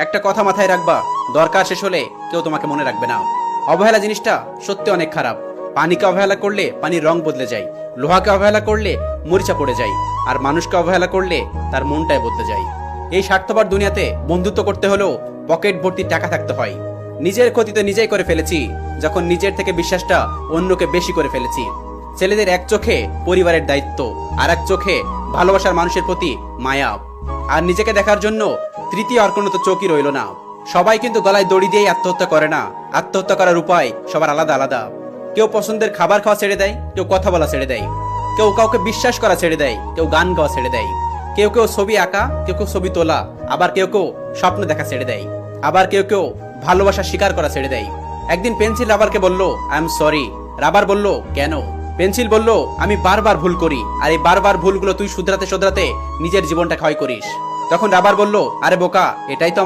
একটা কথা মাথায় রাখবা, দরকার শেষ হলে কেউ তোমাকে মনে রাখবে না। অবহেলা জিনিসটা সত্যি অনেক খারাপ। পানিকে অবহেলা করলে পানির রং বদলে যায়, লোহাকে অবহেলা করলে মরিচা পড়ে যায়, আর মানুষকে অবহেলা করলে তার মনটাই বদলে যায়। এই স্বার্থপর দুনিয়াতে বন্ধুত্ব করতে হলেও পকেট ভর্তি টাকা থাকতে হয়। নিজের ক্ষতি তো নিজেই করে ফেলেছি যখন নিজের থেকে বিশ্বাসটা অন্যকে বেশি করে ফেলেছি। ছেলেদের এক চোখে পরিবারের দায়িত্ব, আর এক চোখে ভালোবাসার মানুষের প্রতি মায়া, আর নিজেকে দেখার জন্য তৃতীয় আর কোনো তো চোখই রইল না। সবাই কিন্তু গলায় দড়ি দিয়েই আত্মহত্যা করে না। আত্মহত্যা করার উপায় সবার আলাদা আলাদা। কেউ পছন্দের খাবার খাওয়া ছেড়ে দেয়, কেউ কথা বলা ছেড়ে দেয়, কেউ কাউকে বিশ্বাস করা ছেড়ে দেয়, কেউ গান গাওয়া ছেড়ে দেয়, কেউ কেউ ছবি আঁকা, কেউ কেউ ছবি তোলা, আবার কেউ কেউ স্বপ্ন দেখা ছেড়ে দেয়, আবার কেউ কেউ ভালোবাসা স্বীকার করা ছেড়ে দেয়। একদিন পেন্সিল রাবারকে বলল, আই এম সরি। রাবার বলল, কেন? পেন্সিল বলল, আমি বারবার ভুল করি, আর এই বারবার ভুলগুলো তুই শুধরাতে শুধরাতে নিজের জীবনটা ক্ষয় করিস। তখন রাবার বলল, আরে বোকা, এটাই তো